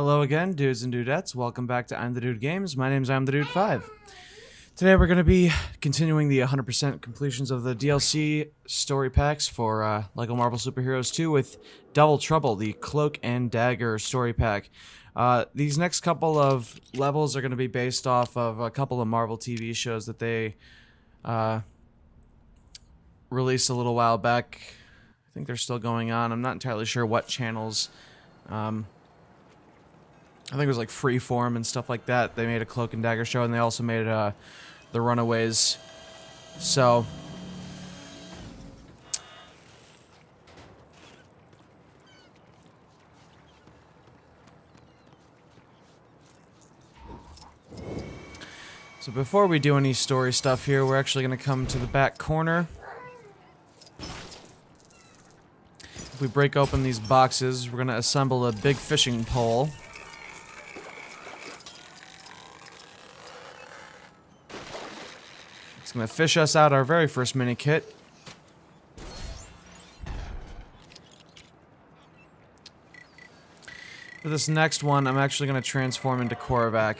Hello again, dudes and dudettes. Welcome back to I'm the Dude Games. My name's I'm the Dude 5. Today we're going to be continuing the 100% completions of the DLC story packs for LEGO Marvel Superheroes 2 with Double Trouble, the Cloak and Dagger story pack. These next couple of levels are going to be based off of a couple of Marvel TV shows that they released a little while back. I think they're still going on. I'm not entirely sure what channels. I think it was like Freeform and stuff like that. They made a Cloak and Dagger show, and they also made The Runaways. So before we do any story stuff here, we're actually going to come to the back corner. If we break open these boxes, we're going to assemble a big fishing pole. It's going to fish us out our very first mini kit. For this next one, I'm actually going to transform into Korvac,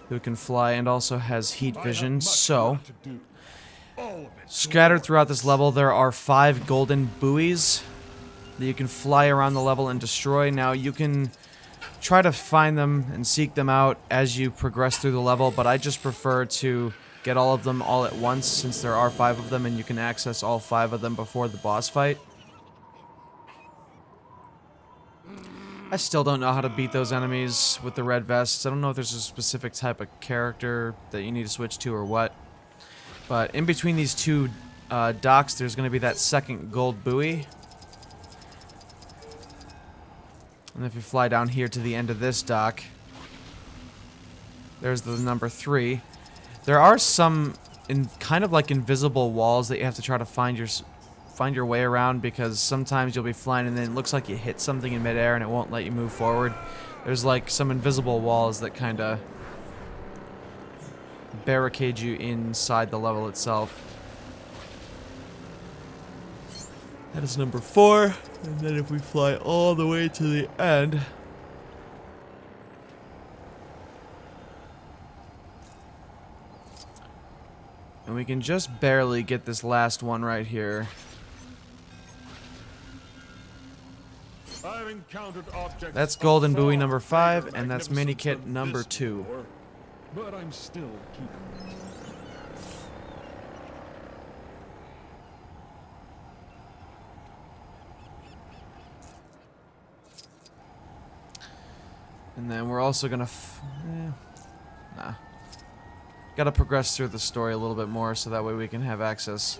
who can fly and also has heat vision. So, scattered throughout this level, there are 5 golden buoys that you can fly around the level and destroy. Now, you can try to find them and seek them out as you progress through the level, but I just prefer to get all of them all at once, since there are 5 of them and you can access all 5 of them before the boss fight. I still don't know how to beat those enemies with the red vests. I don't know if there's a specific type of character that you need to switch to or what. But in between these two docks, there's going to be that second gold buoy. And if you fly down here to the end of this dock, there's the number 3. There are some kind of like invisible walls that you have to try to find your way around, because sometimes you'll be flying and then it looks like you hit something in midair and it won't let you move forward. There's like some invisible walls that kind of barricade you inside the level itself. That is number 4. And then if we fly all the way to the end, and we can just barely get this last one right here. That's golden buoy number 5, and that's mini kit number 2. But I'm still keeping it. And then we're also gonna gotta progress through the story a little bit more, so that way we can have access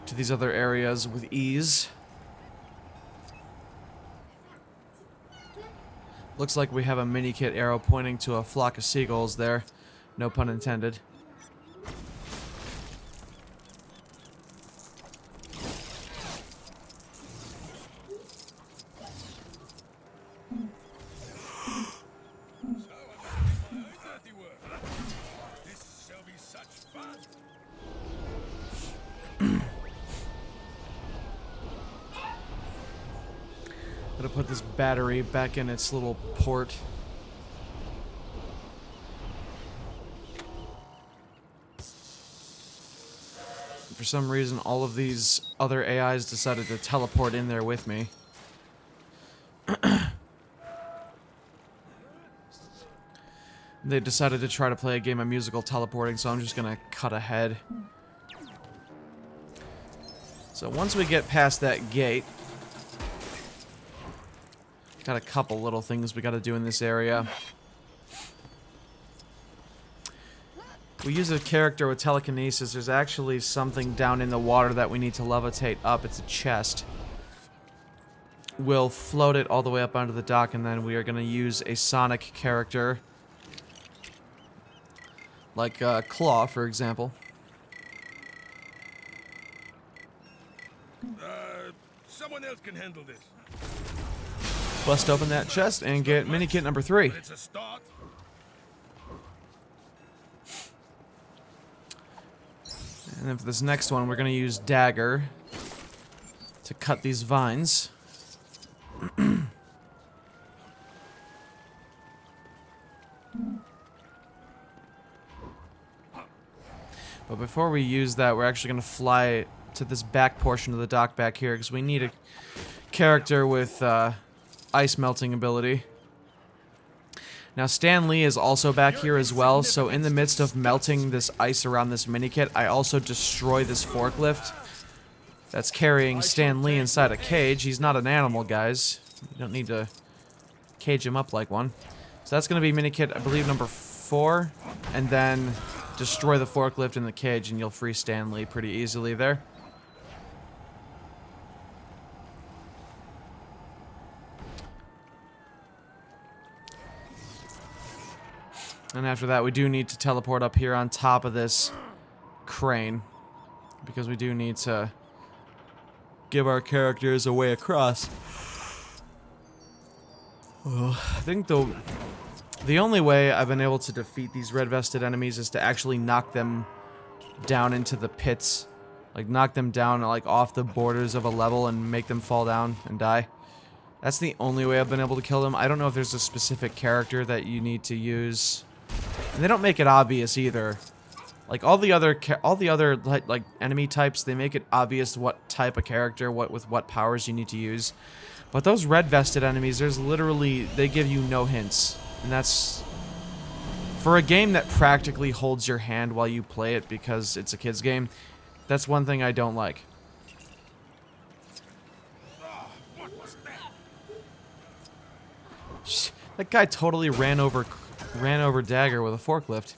to these other areas with ease. Looks like we have a mini kit arrow pointing to a flock of seagulls there. No pun intended. Gotta put this battery back in its little port. For some reason, all of these other AIs decided to teleport in there with me. They decided to try to play a game of musical teleporting, so I'm just gonna cut ahead. So once we get past that gate, got a couple little things we gotta do in this area. We use a character with telekinesis. There's actually something down in the water that we need to levitate up. It's a chest. We'll float it all the way up onto the dock, and then we are gonna use a Sonic character, like Claw, for example. Someone else can handle this. Bust open that chest and get mini kit number 3. It's a start. And then for this next one, we're going to use Dagger to cut these vines. But before we use that, we're actually going to fly to this back portion of the dock back here, because we need a character with ice melting ability. Now, Stan Lee is also back here as well, so in the midst of melting this ice around this mini-kit, I also destroy this forklift that's carrying Stan Lee inside a cage. He's not an animal, guys. You don't need to cage him up like one. So that's going to be mini-kit, I believe, number 4, and then destroy the forklift in the cage, and you'll free Stan Lee pretty easily there. And after that, we do need to teleport up here on top of this crane, because we do need to give our characters a way across. I think the only way I've been able to defeat these red-vested enemies is to actually knock them down into the pits. Like, knock them down, like, off the borders of a level and make them fall down and die. That's the only way I've been able to kill them. I don't know if there's a specific character that you need to use. And they don't make it obvious either. Like, all the other like enemy types, they make it obvious what type of character, with what powers you need to use. But those red-vested enemies, there's literally, they give you no hints. And that's, for a game that practically holds your hand while you play it because it's a kid's game, that's one thing I don't like. What was that? That guy totally ran over Dagger with a forklift.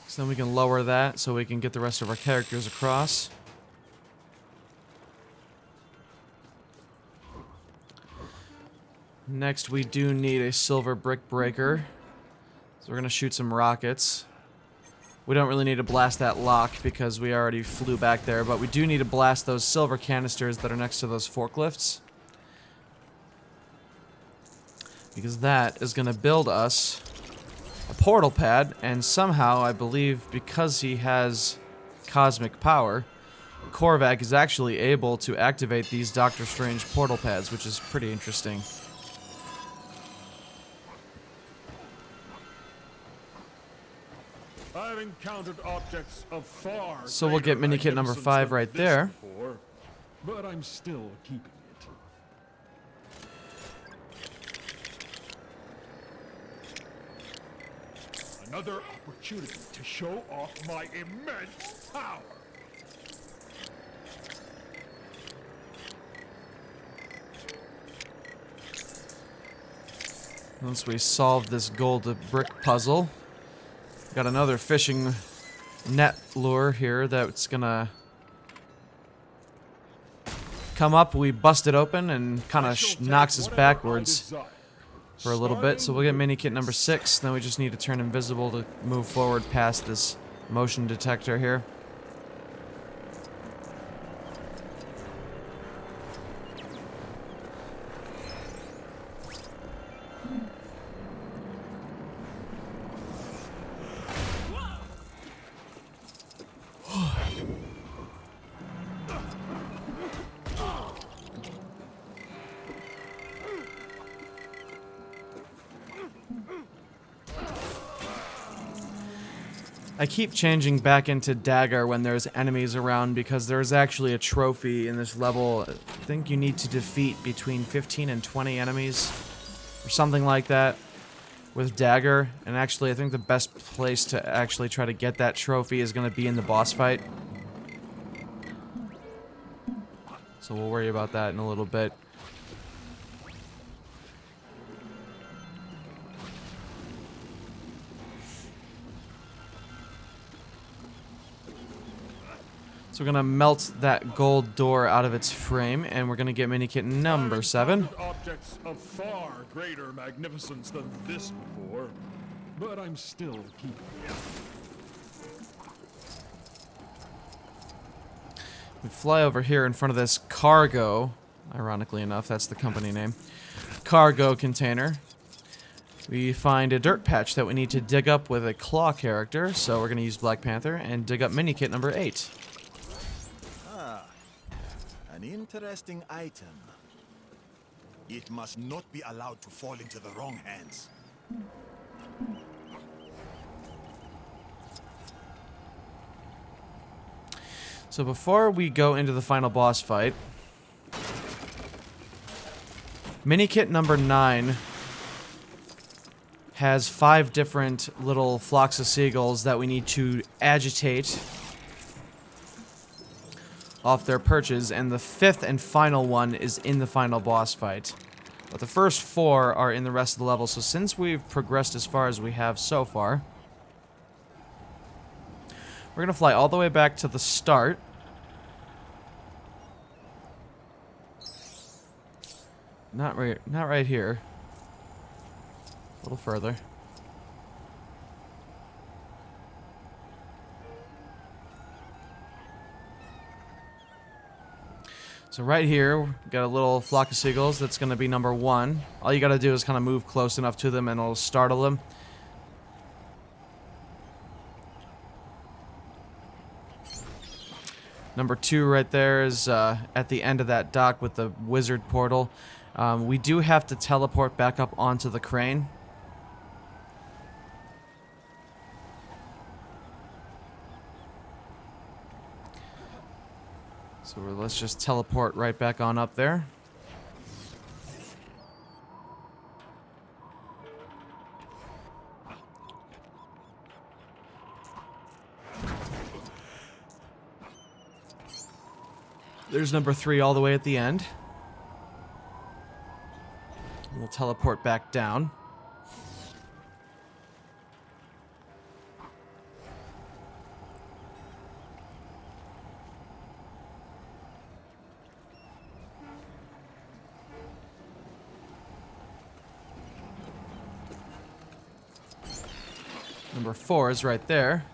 So then we can lower that so we can get the rest of our characters across. Next, we do need a silver brick breaker. So we're going to shoot some rockets. We don't really need to blast that lock because we already flew back there, but we do need to blast those silver canisters that are next to those forklifts. Because that is going to build us a portal pad, and somehow, I believe, because he has cosmic power, Korvac is actually able to activate these Doctor Strange portal pads, which is pretty interesting. I've encountered objects of far So we'll get mini-kit number 5 right there. Before, but I'm still keeping it. Another opportunity to show off my immense power. Once we solve this gold brick puzzle, got another fishing net lure here that's gonna come up. We bust it open and kind of knocks us backwards for a little bit. So we'll get mini kit number 6. Then we just need to turn invisible to move forward past this motion detector here. I keep changing back into Dagger when there's enemies around because there's actually a trophy in this level. I think you need to defeat between 15 and 20 enemies or something like that with Dagger. And actually, I think the best place to actually try to get that trophy is going to be in the boss fight. So we'll worry about that in a little bit. So we're gonna melt that gold door out of its frame, and we're gonna get mini kit number 7. Objects of far greater magnificence than this before, but I'm still keeping it. We fly over here in front of this cargo. Ironically enough, that's the company name. Cargo container. We find a dirt patch that we need to dig up with a claw character, so we're gonna use Black Panther and dig up mini kit number 8. An interesting item. It must not be allowed to fall into the wrong hands. So before we go into the final boss fight, Minikit number 9 has 5 different little flocks of seagulls that we need to agitate off their perches, and the 5th and final one is in the final boss fight. But the first 4 are in the rest of the level, so since we've progressed as far as we have so far, we're gonna fly all the way back to the start. Not right here. A little further. So right here, we got a little flock of seagulls. That's going to be number 1. All you got to do is kind of move close enough to them and it'll startle them. Number 2 right there is at the end of that dock with the wizard portal. We do have to teleport back up onto the crane. So let's just teleport right back on up there. There's number 3 all the way at the end. We'll teleport back down. Number 4 is right there,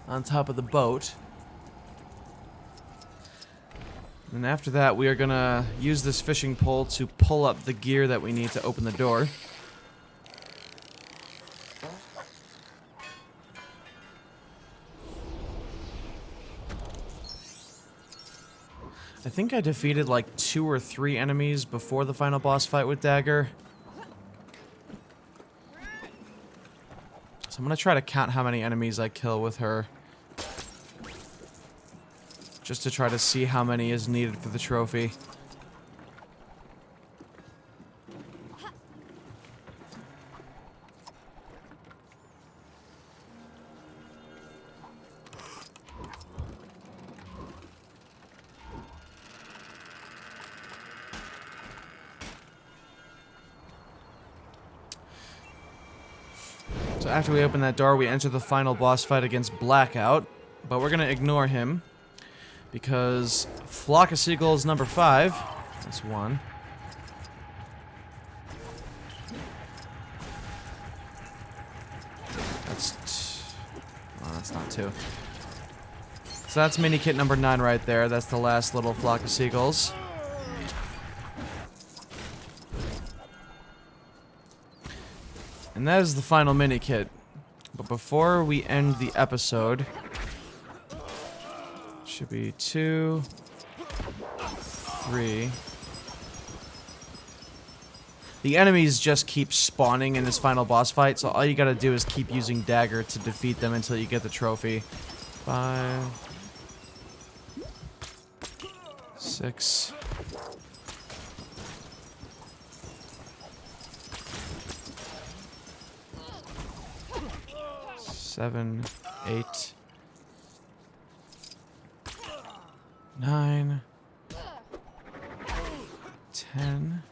on top of the boat. And after that, we are gonna use this fishing pole to pull up the gear that we need to open the door. I think I defeated like 2 or 3 enemies before the final boss fight with Dagger. So I'm gonna try to count how many enemies I kill with her. Just to try to see how many is needed for the trophy. So after we open that door, we enter the final boss fight against Blackout. But we're gonna ignore him, because Flock of Seagulls number 5, that's 1. That's not 2. So that's mini kit number 9 right there. That's the last little flock of seagulls. And that is the final mini kit. But before we end the episode, should be 2, 3. The enemies just keep spawning in this final boss fight, so all you gotta do is keep using Dagger to defeat them until you get the trophy. 5, 6. 7, 8. 9, 10,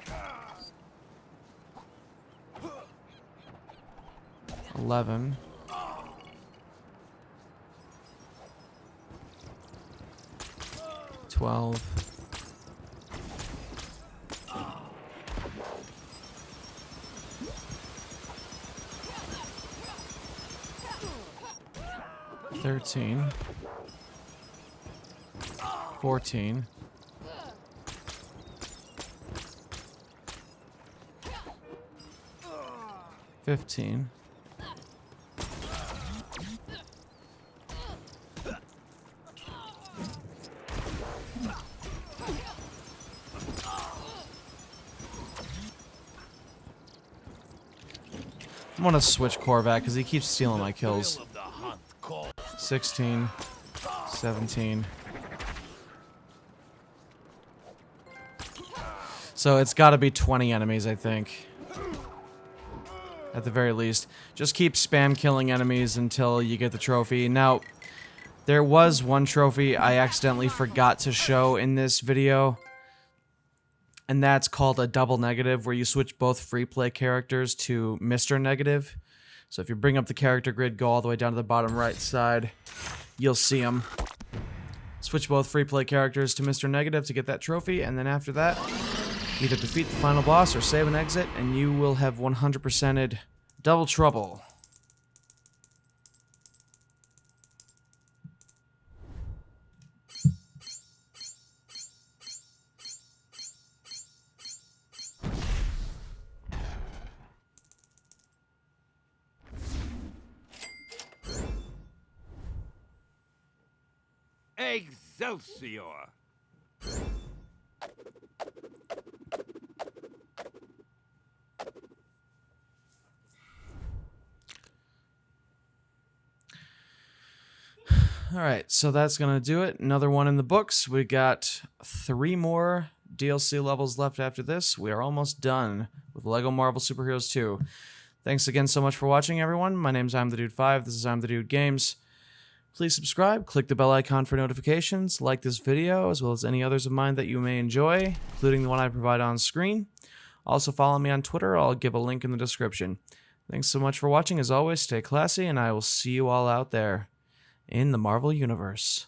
11, 12, 13, 14, 15, 16, I'm gonna switch Korvac because he keeps stealing my kills. 16, 17. So it's got to be 20 enemies, I think. At the very least. Just keep spam killing enemies until you get the trophy. Now, there was one trophy I accidentally forgot to show in this video. And that's called a double negative, where you switch both free play characters to Mr. Negative. So if you bring up the character grid, go all the way down to the bottom right side, you'll see them. Switch both free play characters to Mr. Negative to get that trophy, and then after that, either defeat the final boss or save and exit, and you will have 100%ed Double Trouble. Excelsior! Alright, so that's gonna do it. Another one in the books. We got 3 more DLC levels left after this. We are almost done with LEGO Marvel Superheroes 2. Thanks again so much for watching, everyone. My name's I'm the Dude 5. This is I'm the Dude Games. Please subscribe, click the bell icon for notifications, like this video, as well as any others of mine that you may enjoy, including the one I provide on screen. Also follow me on Twitter. I'll give a link in the description. Thanks so much for watching. As always, stay classy, and I will see you all out there in the Marvel Universe.